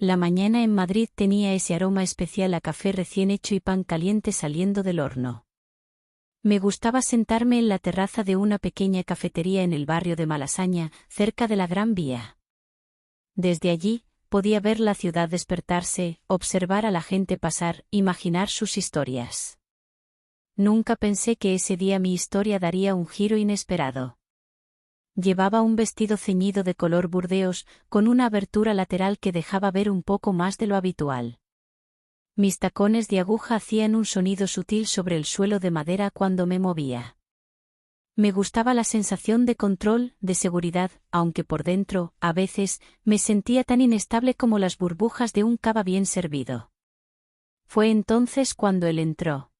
La mañana en Madrid tenía ese aroma especial a café recién hecho y pan caliente saliendo del horno. Me gustaba sentarme en la terraza de una pequeña cafetería en el barrio de Malasaña, cerca de la Gran Vía. Desde allí, podía ver la ciudad despertarse, observar a la gente pasar, imaginar sus historias. Nunca pensé que ese día mi historia daría un giro inesperado. Llevaba un vestido ceñido de color burdeos, con una abertura lateral que dejaba ver un poco más de lo habitual. Mis tacones de aguja hacían un sonido sutil sobre el suelo de madera cuando me movía. Me gustaba la sensación de control, de seguridad, aunque por dentro, a veces, me sentía tan inestable como las burbujas de un cava bien servido. Fue entonces cuando él entró.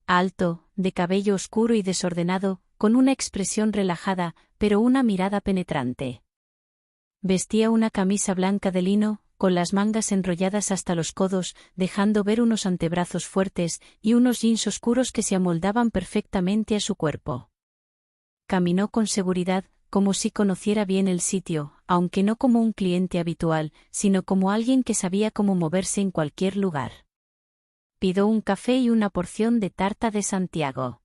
Alto, de cabello oscuro y desordenado, con una expresión relajada, pero una mirada penetrante. Vestía una camisa blanca de lino, con las mangas enrolladas hasta los codos, dejando ver unos antebrazos fuertes, y unos jeans oscuros que se amoldaban perfectamente a su cuerpo. Caminó con seguridad, como si conociera bien el sitio, aunque no como un cliente habitual, sino como alguien que sabía cómo moverse en cualquier lugar. Pidió un café y una porción de tarta de Santiago.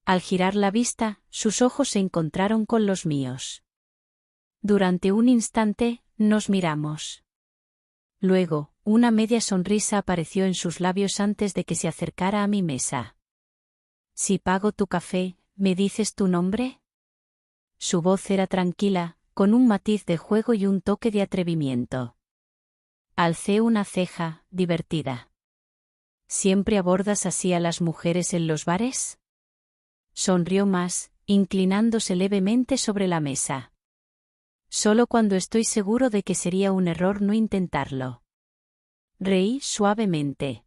Al girar la vista, sus ojos se encontraron con los míos. Durante un instante, nos miramos. Luego, una media sonrisa apareció en sus labios antes de que se acercara a mi mesa. «Si pago tu café, ¿me dices tu nombre?» Su voz era tranquila, con un matiz de juego y un toque de atrevimiento. Alcé una ceja, divertida. «¿Siempre abordas así a las mujeres en los bares?» Sonrió más, inclinándose levemente sobre la mesa. «Solo cuando estoy seguro de que sería un error no intentarlo». Reí suavemente.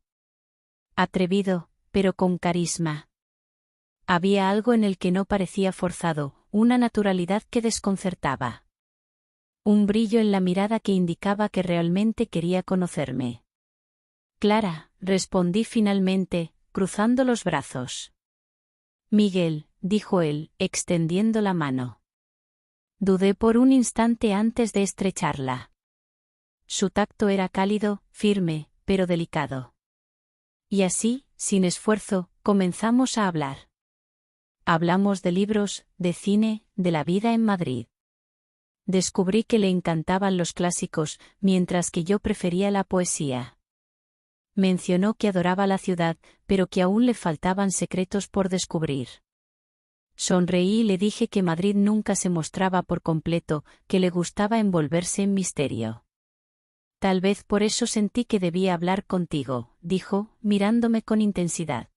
Atrevido, pero con carisma. Había algo en el que no parecía forzado, una naturalidad que desconcertaba. Un brillo en la mirada que indicaba que realmente quería conocerme. «Clara», respondí finalmente, cruzando los brazos. «Miguel», dijo él, extendiendo la mano. Dudé por un instante antes de estrecharla. Su tacto era cálido, firme, pero delicado. Y así, sin esfuerzo, comenzamos a hablar. Hablamos de libros, de cine, de la vida en Madrid. Descubrí que le encantaban los clásicos, mientras que yo prefería la poesía. Mencionó que adoraba la ciudad, pero que aún le faltaban secretos por descubrir. Sonreí y le dije que Madrid nunca se mostraba por completo, que le gustaba envolverse en misterio. «Tal vez por eso sentí que debía hablar contigo», dijo, mirándome con intensidad.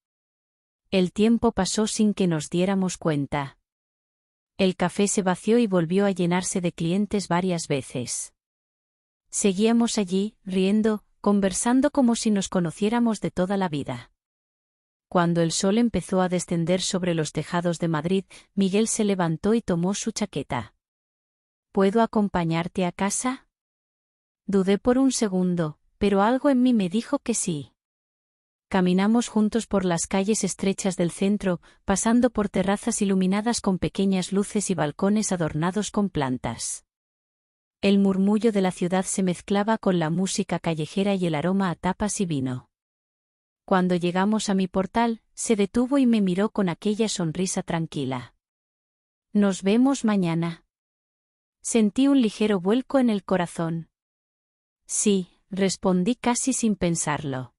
El tiempo pasó sin que nos diéramos cuenta. El café se vació y volvió a llenarse de clientes varias veces. Seguíamos allí, riendo, conversando como si nos conociéramos de toda la vida. Cuando el sol empezó a descender sobre los tejados de Madrid, Miguel se levantó y tomó su chaqueta. «¿Puedo acompañarte a casa?» Dudé por un segundo, pero algo en mí me dijo que sí. Caminamos juntos por las calles estrechas del centro, pasando por terrazas iluminadas con pequeñas luces y balcones adornados con plantas. El murmullo de la ciudad se mezclaba con la música callejera y el aroma a tapas y vino. Cuando llegamos a mi portal, se detuvo y me miró con aquella sonrisa tranquila. «Nos vemos mañana». Sentí un ligero vuelco en el corazón. «Sí», respondí casi sin pensarlo.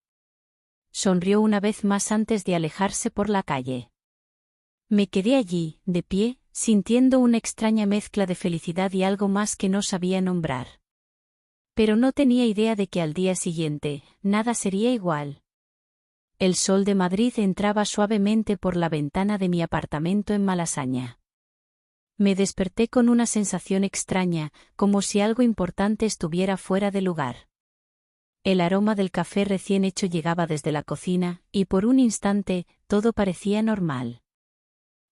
Sonrió una vez más antes de alejarse por la calle. Me quedé allí, de pie, sintiendo una extraña mezcla de felicidad y algo más que no sabía nombrar. Pero no tenía idea de que al día siguiente, nada sería igual. El sol de Madrid entraba suavemente por la ventana de mi apartamento en Malasaña. Me desperté con una sensación extraña, como si algo importante estuviera fuera de lugar. El aroma del café recién hecho llegaba desde la cocina, y por un instante, todo parecía normal.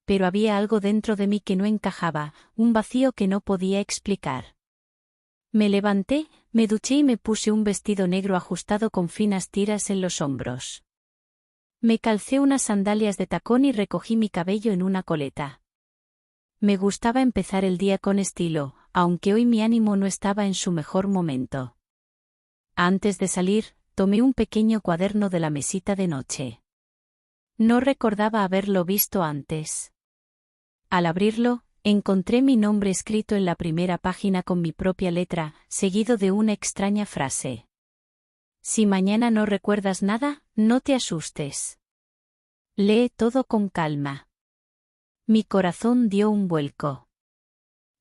Pero había algo dentro de mí que no encajaba, un vacío que no podía explicar. Me levanté, me duché y me puse un vestido negro ajustado con finas tiras en los hombros. Me calcé unas sandalias de tacón y recogí mi cabello en una coleta. Me gustaba empezar el día con estilo, aunque hoy mi ánimo no estaba en su mejor momento. Antes de salir, tomé un pequeño cuaderno de la mesita de noche. No recordaba haberlo visto antes. Al abrirlo, encontré mi nombre escrito en la primera página con mi propia letra, seguido de una extraña frase. Si mañana no recuerdas nada, no te asustes. Lee todo con calma. Mi corazón dio un vuelco.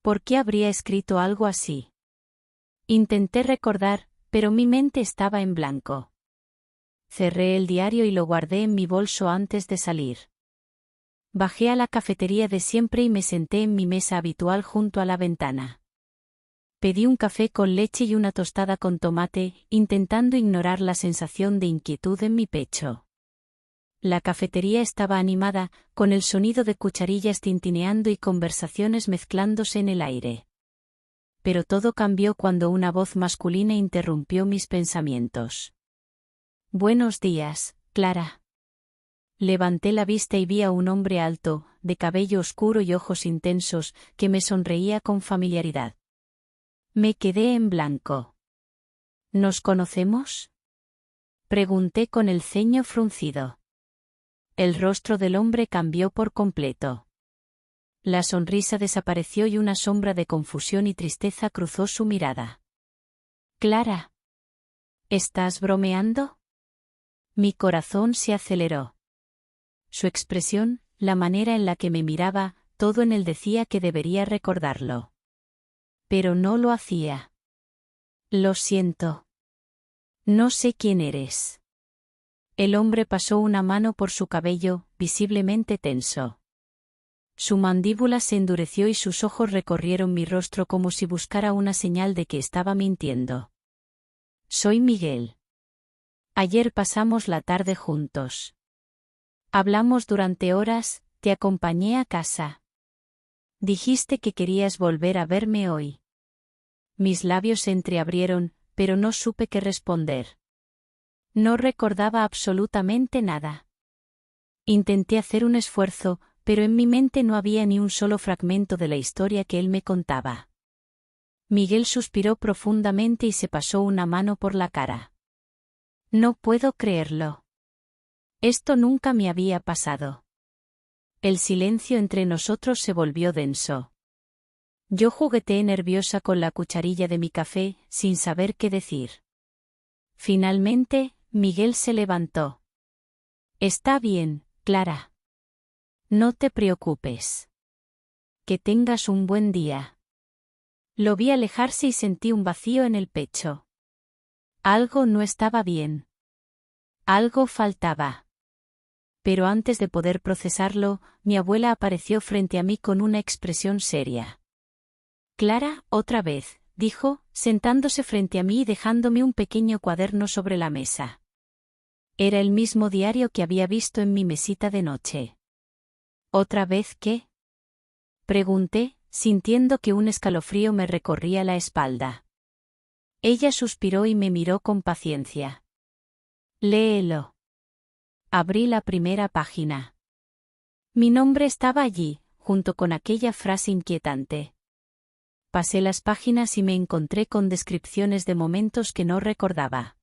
¿Por qué habría escrito algo así? Intenté recordar, pero mi mente estaba en blanco. Cerré el diario y lo guardé en mi bolso antes de salir. Bajé a la cafetería de siempre y me senté en mi mesa habitual junto a la ventana. Pedí un café con leche y una tostada con tomate, intentando ignorar la sensación de inquietud en mi pecho. La cafetería estaba animada, con el sonido de cucharillas tintineando y conversaciones mezclándose en el aire. Pero todo cambió cuando una voz masculina interrumpió mis pensamientos. Buenos días, Clara. Levanté la vista y vi a un hombre alto, de cabello oscuro y ojos intensos, que me sonreía con familiaridad. Me quedé en blanco. ¿Nos conocemos? Pregunté con el ceño fruncido. El rostro del hombre cambió por completo. La sonrisa desapareció y una sombra de confusión y tristeza cruzó su mirada. Clara. ¿Estás bromeando? Mi corazón se aceleró. Su expresión, la manera en la que me miraba, todo en él decía que debería recordarlo. Pero no lo hacía. Lo siento. No sé quién eres. El hombre pasó una mano por su cabello, visiblemente tenso. Su mandíbula se endureció y sus ojos recorrieron mi rostro como si buscara una señal de que estaba mintiendo. Soy Miguel. Ayer pasamos la tarde juntos. Hablamos durante horas, te acompañé a casa. Dijiste que querías volver a verme hoy. Mis labios se entreabrieron, pero no supe qué responder. No recordaba absolutamente nada. Intenté hacer un esfuerzo, pero en mi mente no había ni un solo fragmento de la historia que él me contaba. Miguel suspiró profundamente y se pasó una mano por la cara. No puedo creerlo. Esto nunca me había pasado. El silencio entre nosotros se volvió denso. Yo jugueteé nerviosa con la cucharilla de mi café, sin saber qué decir. Finalmente, Miguel se levantó. Está bien, Clara. No te preocupes. Que tengas un buen día. Lo vi alejarse y sentí un vacío en el pecho. Algo no estaba bien. Algo faltaba. Pero antes de poder procesarlo, mi abuela apareció frente a mí con una expresión seria. Clara, otra vez, dijo, sentándose frente a mí y dejándome un pequeño cuaderno sobre la mesa. Era el mismo diario que había visto en mi mesita de noche. ¿Otra vez qué? Pregunté, sintiendo que un escalofrío me recorría la espalda. Ella suspiró y me miró con paciencia. Léelo. Abrí la primera página. Mi nombre estaba allí, junto con aquella frase inquietante. Pasé las páginas y me encontré con descripciones de momentos que no recordaba.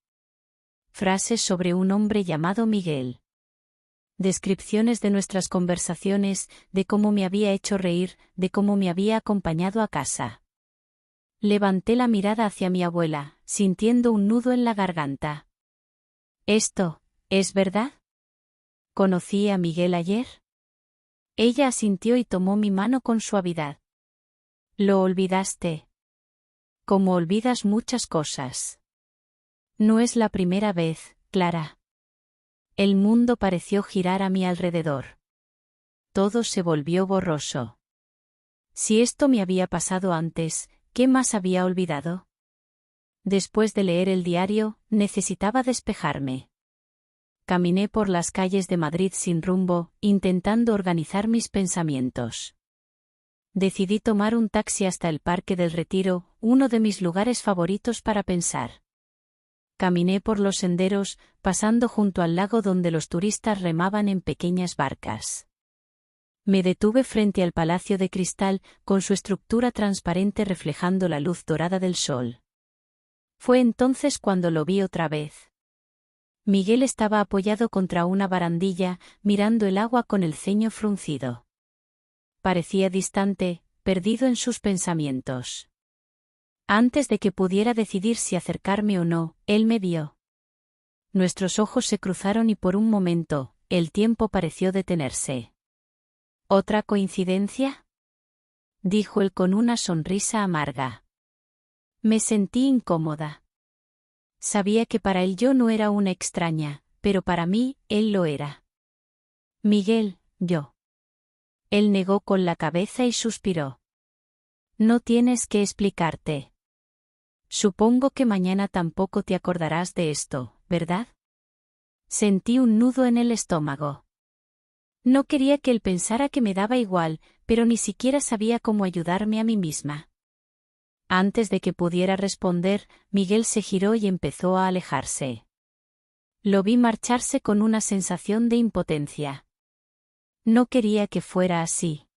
Frases sobre un hombre llamado Miguel. Descripciones de nuestras conversaciones, de cómo me había hecho reír, de cómo me había acompañado a casa. Levanté la mirada hacia mi abuela, sintiendo un nudo en la garganta. ¿Esto es verdad? ¿Conocí a Miguel ayer? Ella asintió y tomó mi mano con suavidad. ¿Lo olvidaste? Como olvidas muchas cosas. No es la primera vez, Clara. El mundo pareció girar a mi alrededor. Todo se volvió borroso. Si esto me había pasado antes, ¿qué más había olvidado? Después de leer el diario, necesitaba despejarme. Caminé por las calles de Madrid sin rumbo, intentando organizar mis pensamientos. Decidí tomar un taxi hasta el Parque del Retiro, uno de mis lugares favoritos para pensar. Caminé por los senderos, pasando junto al lago donde los turistas remaban en pequeñas barcas. Me detuve frente al Palacio de Cristal, con su estructura transparente reflejando la luz dorada del sol. Fue entonces cuando lo vi otra vez. Miguel estaba apoyado contra una barandilla, mirando el agua con el ceño fruncido. Parecía distante, perdido en sus pensamientos. Antes de que pudiera decidir si acercarme o no, él me vio. Nuestros ojos se cruzaron y por un momento, el tiempo pareció detenerse. ¿Otra coincidencia?, dijo él con una sonrisa amarga. Me sentí incómoda. Sabía que para él yo no era una extraña, pero para mí, él lo era. Miguel, yo. Él negó con la cabeza y suspiró. No tienes que explicarte. Supongo que mañana tampoco te acordarás de esto, ¿verdad? Sentí un nudo en el estómago. No quería que él pensara que me daba igual, pero ni siquiera sabía cómo ayudarme a mí misma. Antes de que pudiera responder, Miguel se giró y empezó a alejarse. Lo vi marcharse con una sensación de impotencia. No quería que fuera así.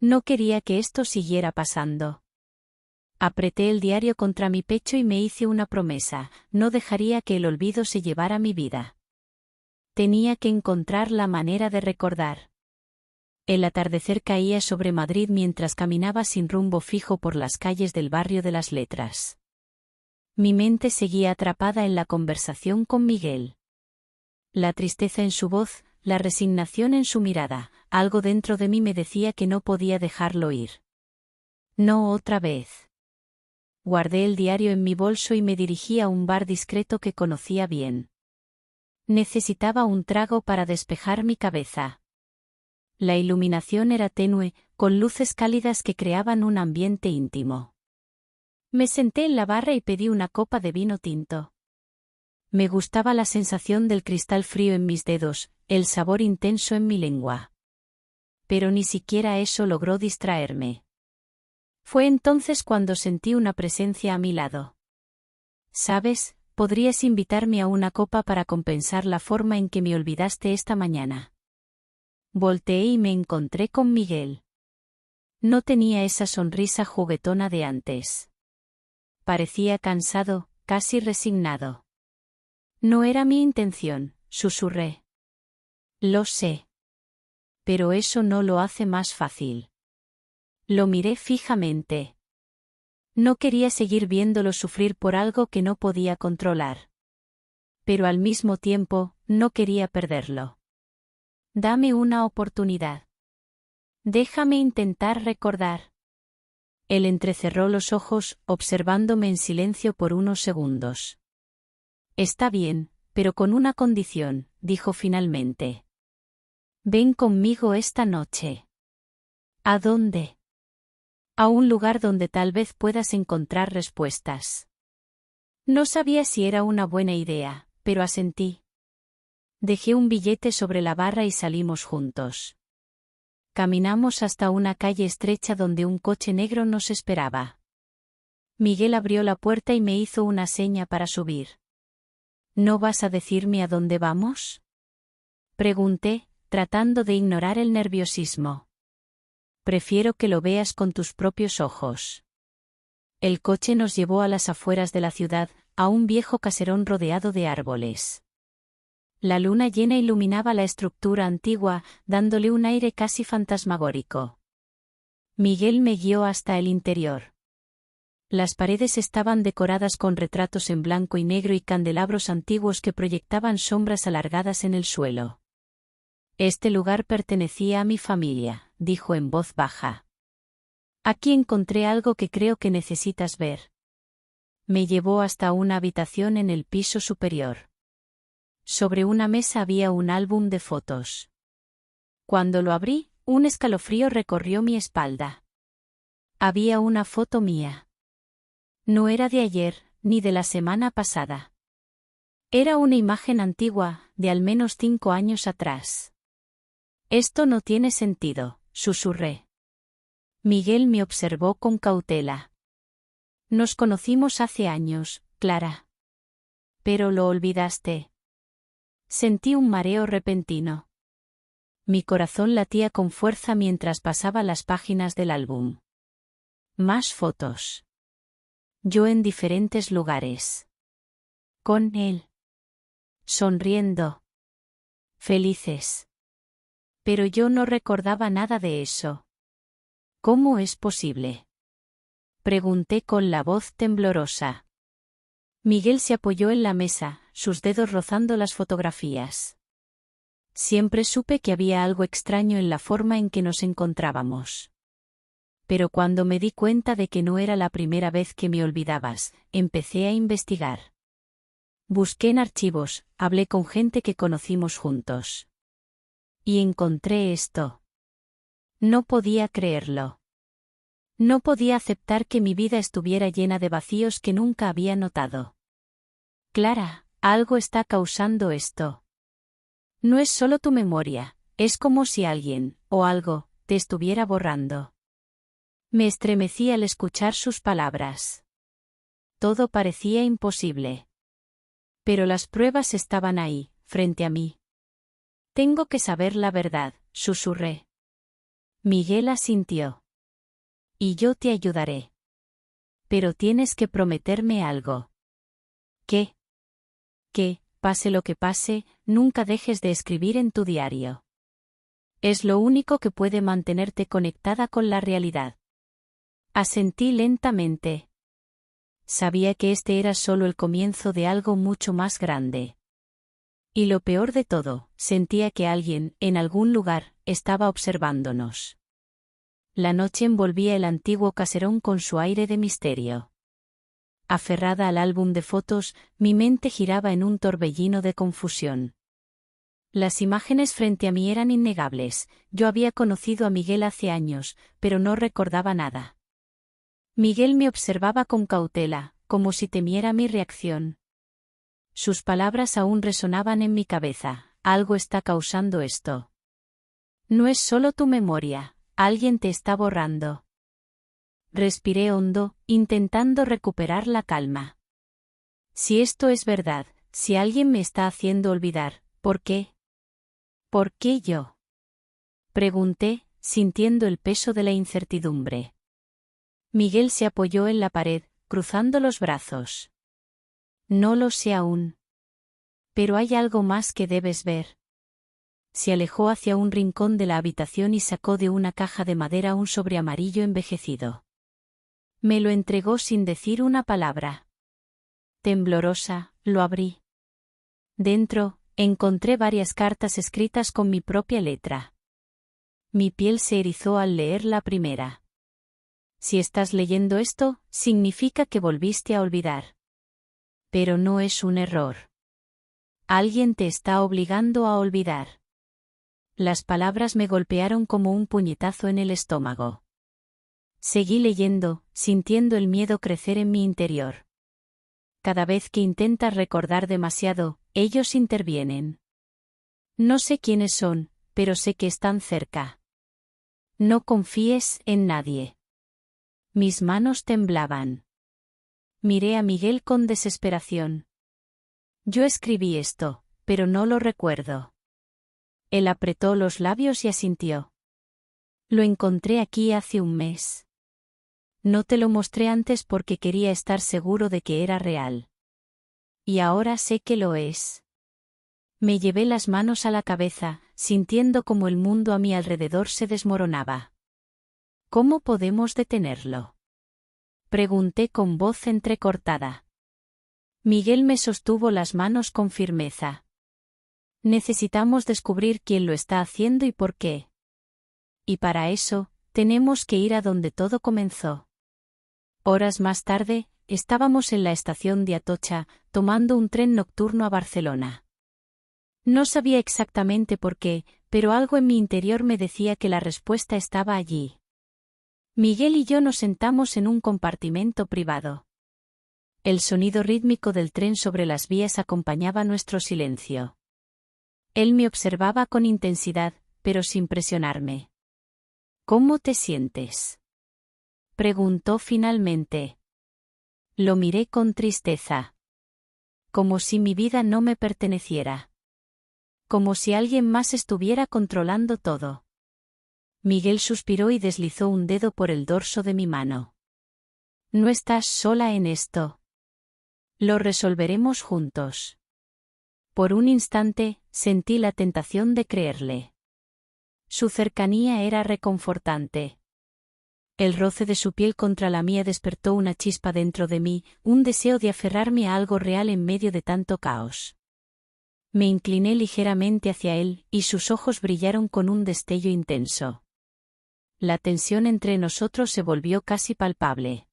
No quería que esto siguiera pasando. Apreté el diario contra mi pecho y me hice una promesa: no dejaría que el olvido se llevara mi vida. Tenía que encontrar la manera de recordar. El atardecer caía sobre Madrid mientras caminaba sin rumbo fijo por las calles del barrio de las Letras. Mi mente seguía atrapada en la conversación con Miguel. La tristeza en su voz, la resignación en su mirada, algo dentro de mí me decía que no podía dejarlo ir. No otra vez. Guardé el diario en mi bolso y me dirigí a un bar discreto que conocía bien. Necesitaba un trago para despejar mi cabeza. La iluminación era tenue, con luces cálidas que creaban un ambiente íntimo. Me senté en la barra y pedí una copa de vino tinto. Me gustaba la sensación del cristal frío en mis dedos, el sabor intenso en mi lengua. Pero ni siquiera eso logró distraerme. Fue entonces cuando sentí una presencia a mi lado. ¿Sabes? Podrías invitarme a una copa para compensar la forma en que me olvidaste esta mañana. Volteé y me encontré con Miguel. No tenía esa sonrisa juguetona de antes. Parecía cansado, casi resignado. No era mi intención, susurré. Lo sé. Pero eso no lo hace más fácil. Lo miré fijamente. No quería seguir viéndolo sufrir por algo que no podía controlar. Pero al mismo tiempo, no quería perderlo. Dame una oportunidad. Déjame intentar recordar. Él entrecerró los ojos, observándome en silencio por unos segundos. Está bien, pero con una condición, dijo finalmente. Ven conmigo esta noche. ¿A dónde? A un lugar donde tal vez puedas encontrar respuestas. No sabía si era una buena idea, pero asentí. Dejé un billete sobre la barra y salimos juntos. Caminamos hasta una calle estrecha donde un coche negro nos esperaba. Miguel abrió la puerta y me hizo una seña para subir. ¿No vas a decirme a dónde vamos?, pregunté, tratando de ignorar el nerviosismo. Prefiero que lo veas con tus propios ojos. El coche nos llevó a las afueras de la ciudad, a un viejo caserón rodeado de árboles. La luna llena iluminaba la estructura antigua, dándole un aire casi fantasmagórico. Miguel me guió hasta el interior. Las paredes estaban decoradas con retratos en blanco y negro y candelabros antiguos que proyectaban sombras alargadas en el suelo. Este lugar pertenecía a mi familia, dijo en voz baja. Aquí encontré algo que creo que necesitas ver. Me llevó hasta una habitación en el piso superior. Sobre una mesa había un álbum de fotos. Cuando lo abrí, un escalofrío recorrió mi espalda. Había una foto mía. No era de ayer, ni de la semana pasada. Era una imagen antigua, de al menos 5 años atrás. Esto no tiene sentido, susurré. Miguel me observó con cautela. Nos conocimos hace años, Clara. Pero lo olvidaste. Sentí un mareo repentino. Mi corazón latía con fuerza mientras pasaba las páginas del álbum. Más fotos. Yo en diferentes lugares. Con él. Sonriendo. Felices. Pero yo no recordaba nada de eso. ¿Cómo es posible? Pregunté con la voz temblorosa. Miguel se apoyó en la mesa, sus dedos rozando las fotografías. Siempre supe que había algo extraño en la forma en que nos encontrábamos. Pero cuando me di cuenta de que no era la primera vez que me olvidabas, empecé a investigar. Busqué en archivos, hablé con gente que conocimos juntos. Y encontré esto. No podía creerlo. No podía aceptar que mi vida estuviera llena de vacíos que nunca había notado. Clara, algo está causando esto. No es solo tu memoria, es como si alguien, o algo, te estuviera borrando. Me estremecí al escuchar sus palabras. Todo parecía imposible. Pero las pruebas estaban ahí, frente a mí. Tengo que saber la verdad, susurré. Miguel asintió. Y yo te ayudaré. Pero tienes que prometerme algo. ¿Qué? Que, pase lo que pase, nunca dejes de escribir en tu diario. Es lo único que puede mantenerte conectada con la realidad. Asentí lentamente. Sabía que este era solo el comienzo de algo mucho más grande. Y lo peor de todo, sentía que alguien, en algún lugar, estaba observándonos. La noche envolvía el antiguo caserón con su aire de misterio. Aferrada al álbum de fotos, mi mente giraba en un torbellino de confusión. Las imágenes frente a mí eran innegables, yo había conocido a Miguel hace años, pero no recordaba nada. Miguel me observaba con cautela, como si temiera mi reacción. Sus palabras aún resonaban en mi cabeza, algo está causando esto. No es solo tu memoria, alguien te está borrando. Respiré hondo, intentando recuperar la calma. Si esto es verdad, si alguien me está haciendo olvidar, ¿por qué? ¿Por qué yo? Pregunté, sintiendo el peso de la incertidumbre. Miguel se apoyó en la pared, cruzando los brazos. No lo sé aún. Pero hay algo más que debes ver. Se alejó hacia un rincón de la habitación y sacó de una caja de madera un sobre amarillo envejecido. Me lo entregó sin decir una palabra. Temblorosa, lo abrí. Dentro, encontré varias cartas escritas con mi propia letra. Mi piel se erizó al leer la primera. Si estás leyendo esto, significa que volviste a olvidar. Pero no es un error. Alguien te está obligando a olvidar. Las palabras me golpearon como un puñetazo en el estómago. Seguí leyendo, sintiendo el miedo crecer en mi interior. Cada vez que intentas recordar demasiado, ellos intervienen. No sé quiénes son, pero sé que están cerca. No confíes en nadie. Mis manos temblaban. Miré a Miguel con desesperación. Yo escribí esto, pero no lo recuerdo. Él apretó los labios y asintió. Lo encontré aquí hace un mes. No te lo mostré antes porque quería estar seguro de que era real. Y ahora sé que lo es. Me llevé las manos a la cabeza, sintiendo como el mundo a mi alrededor se desmoronaba. ¿Cómo podemos detenerlo? Pregunté con voz entrecortada. Miguel me sostuvo las manos con firmeza. Necesitamos descubrir quién lo está haciendo y por qué. Y para eso, tenemos que ir a donde todo comenzó. Horas más tarde, estábamos en la estación de Atocha, tomando un tren nocturno a Barcelona. No sabía exactamente por qué, pero algo en mi interior me decía que la respuesta estaba allí. Miguel y yo nos sentamos en un compartimento privado. El sonido rítmico del tren sobre las vías acompañaba nuestro silencio. Él me observaba con intensidad, pero sin presionarme. ¿Cómo te sientes? Preguntó finalmente. Lo miré con tristeza. Como si mi vida no me perteneciera. Como si alguien más estuviera controlando todo. Miguel suspiró y deslizó un dedo por el dorso de mi mano. No estás sola en esto. Lo resolveremos juntos. Por un instante, sentí la tentación de creerle. Su cercanía era reconfortante. El roce de su piel contra la mía despertó una chispa dentro de mí, un deseo de aferrarme a algo real en medio de tanto caos. Me incliné ligeramente hacia él, y sus ojos brillaron con un destello intenso. La tensión entre nosotros se volvió casi palpable.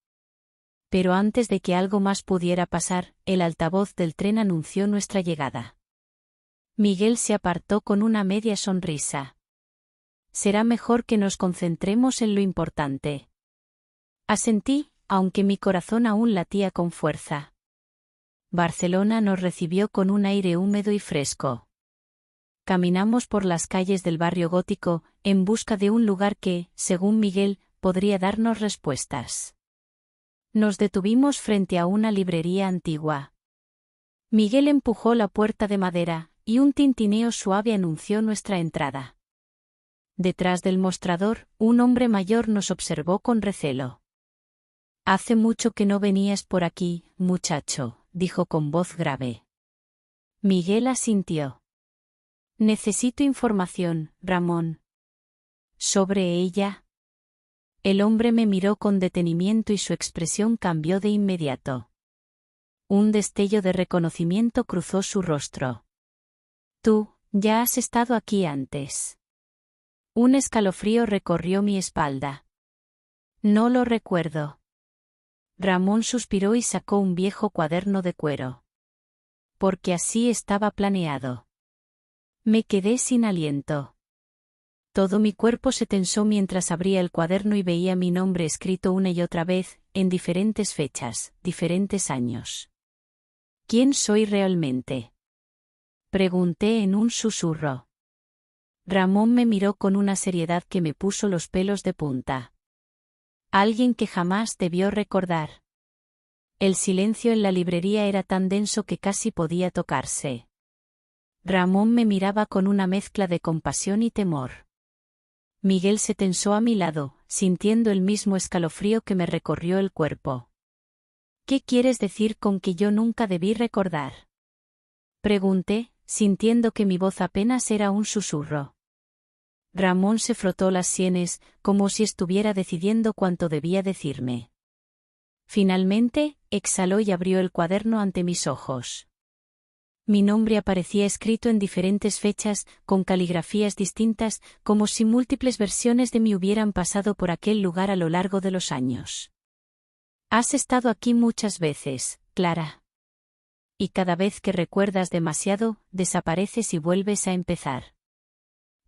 Pero antes de que algo más pudiera pasar, el altavoz del tren anunció nuestra llegada. Miguel se apartó con una media sonrisa. Será mejor que nos concentremos en lo importante. Asentí, aunque mi corazón aún latía con fuerza. Barcelona nos recibió con un aire húmedo y fresco. Caminamos por las calles del barrio gótico, en busca de un lugar que, según Miguel, podría darnos respuestas. Nos detuvimos frente a una librería antigua. Miguel empujó la puerta de madera, y un tintineo suave anunció nuestra entrada. Detrás del mostrador, un hombre mayor nos observó con recelo. «Hace mucho que no venías por aquí, muchacho», dijo con voz grave. Miguel asintió. «Necesito información, Ramón». «¿Sobre ella?» El hombre me miró con detenimiento y su expresión cambió de inmediato. Un destello de reconocimiento cruzó su rostro. «Tú, ya has estado aquí antes». Un escalofrío recorrió mi espalda. «No lo recuerdo». Ramón suspiró y sacó un viejo cuaderno de cuero. «Porque así estaba planeado». Me quedé sin aliento. Todo mi cuerpo se tensó mientras abría el cuaderno y veía mi nombre escrito una y otra vez, en diferentes fechas, diferentes años. ¿Quién soy realmente?, pregunté en un susurro. Ramón me miró con una seriedad que me puso los pelos de punta. Alguien que jamás debió recordar. El silencio en la librería era tan denso que casi podía tocarse. Ramón me miraba con una mezcla de compasión y temor. Miguel se tensó a mi lado, sintiendo el mismo escalofrío que me recorrió el cuerpo. «¿Qué quieres decir con que yo nunca debí recordar?», pregunté, sintiendo que mi voz apenas era un susurro. Ramón se frotó las sienes, como si estuviera decidiendo cuánto debía decirme. Finalmente, exhaló y abrió el cuaderno ante mis ojos. Mi nombre aparecía escrito en diferentes fechas, con caligrafías distintas, como si múltiples versiones de mí hubieran pasado por aquel lugar a lo largo de los años. «Has estado aquí muchas veces, Clara. Y cada vez que recuerdas demasiado, desapareces y vuelves a empezar.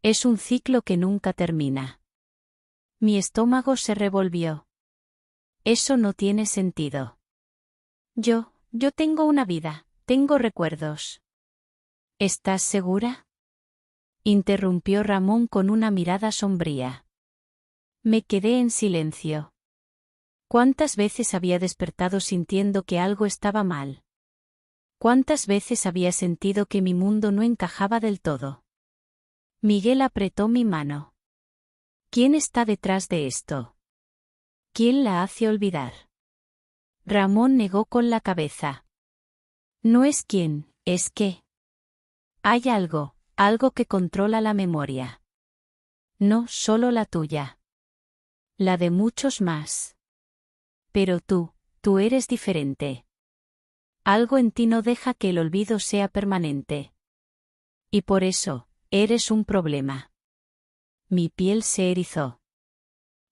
Es un ciclo que nunca termina». Mi estómago se revolvió. «Eso no tiene sentido. Yo tengo una vida, tengo recuerdos». «¿Estás segura?», interrumpió Ramón con una mirada sombría. Me quedé en silencio. ¿Cuántas veces había despertado sintiendo que algo estaba mal? ¿Cuántas veces había sentido que mi mundo no encajaba del todo? Miguel apretó mi mano. ¿Quién está detrás de esto? ¿Quién la hace olvidar? Ramón negó con la cabeza. No es quién, es qué. Hay algo que controla la memoria. No solo la tuya. La de muchos más. Pero tú eres diferente. Algo en ti no deja que el olvido sea permanente. Y por eso, eres un problema. Mi piel se erizó.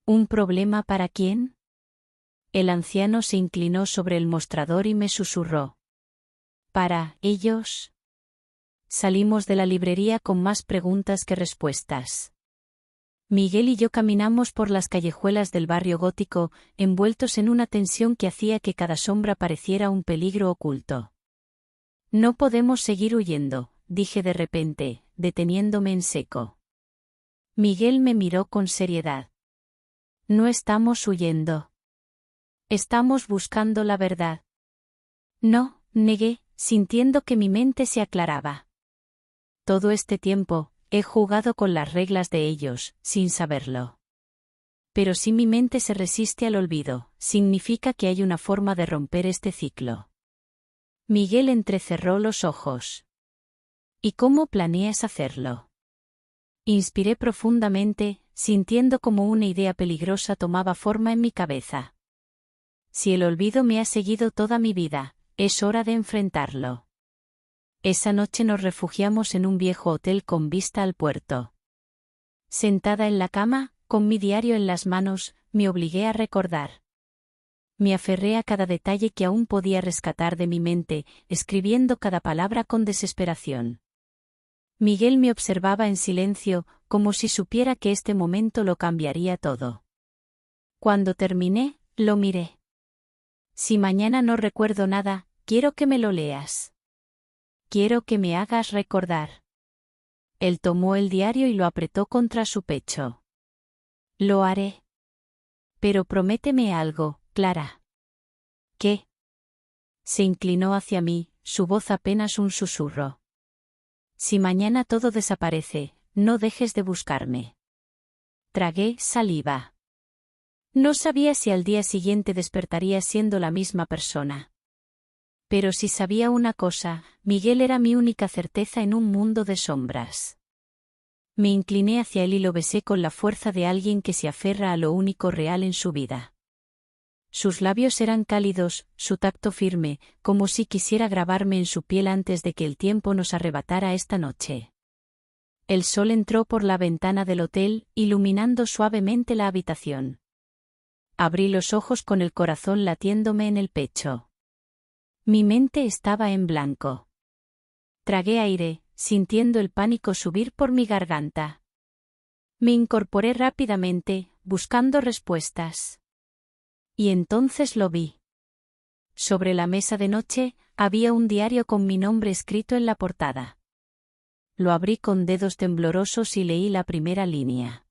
¿Un problema para quién? El anciano se inclinó sobre el mostrador y me susurró. ¿Para ellos? Salimos de la librería con más preguntas que respuestas. Miguel y yo caminamos por las callejuelas del barrio gótico, envueltos en una tensión que hacía que cada sombra pareciera un peligro oculto. No podemos seguir huyendo, dije de repente, deteniéndome en seco. Miguel me miró con seriedad. No estamos huyendo. Estamos buscando la verdad. No, negué, sintiendo que mi mente se aclaraba. Todo este tiempo, he jugado con las reglas de ellos, sin saberlo. Pero si mi mente se resiste al olvido, significa que hay una forma de romper este ciclo. Miguel entrecerró los ojos. ¿Y cómo planeas hacerlo? Inspiré profundamente, sintiendo como una idea peligrosa tomaba forma en mi cabeza. Si el olvido me ha seguido toda mi vida, es hora de enfrentarlo. Esa noche nos refugiamos en un viejo hotel con vista al puerto. Sentada en la cama, con mi diario en las manos, me obligué a recordar. Me aferré a cada detalle que aún podía rescatar de mi mente, escribiendo cada palabra con desesperación. Miguel me observaba en silencio, como si supiera que este momento lo cambiaría todo. Cuando terminé, lo miré. Si mañana no recuerdo nada, quiero que me lo leas. Quiero que me hagas recordar. Él tomó el diario y lo apretó contra su pecho. Lo haré. Pero prométeme algo, Clara. ¿Qué? Se inclinó hacia mí, su voz apenas un susurro. Si mañana todo desaparece, no dejes de buscarme. Tragué saliva. No sabía si al día siguiente despertaría siendo la misma persona. Pero si sabía una cosa, Miguel era mi única certeza en un mundo de sombras. Me incliné hacia él y lo besé con la fuerza de alguien que se aferra a lo único real en su vida. Sus labios eran cálidos, su tacto firme, como si quisiera grabarme en su piel antes de que el tiempo nos arrebatara esta noche. El sol entró por la ventana del hotel, iluminando suavemente la habitación. Abrí los ojos con el corazón latiéndome en el pecho. Mi mente estaba en blanco. Tragué aire, sintiendo el pánico subir por mi garganta. Me incorporé rápidamente, buscando respuestas. Y entonces lo vi. Sobre la mesa de noche, había un diario con mi nombre escrito en la portada. Lo abrí con dedos temblorosos y leí la primera línea.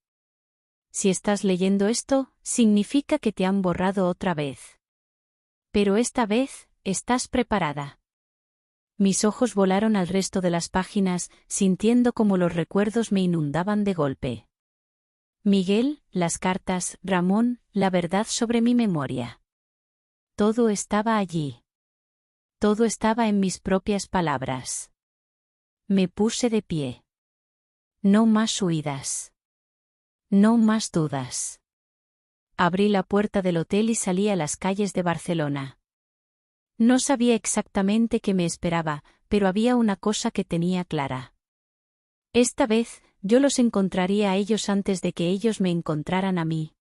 Si estás leyendo esto, significa que te han borrado otra vez. Pero esta vez, estás preparada. Mis ojos volaron al resto de las páginas, sintiendo como los recuerdos me inundaban de golpe. Miguel, las cartas, Ramón, la verdad sobre mi memoria. Todo estaba allí. Todo estaba en mis propias palabras. Me puse de pie. No más huidas. No más dudas. Abrí la puerta del hotel y salí a las calles de Barcelona. No sabía exactamente qué me esperaba, pero había una cosa que tenía clara. Esta vez, yo los encontraría a ellos antes de que ellos me encontraran a mí.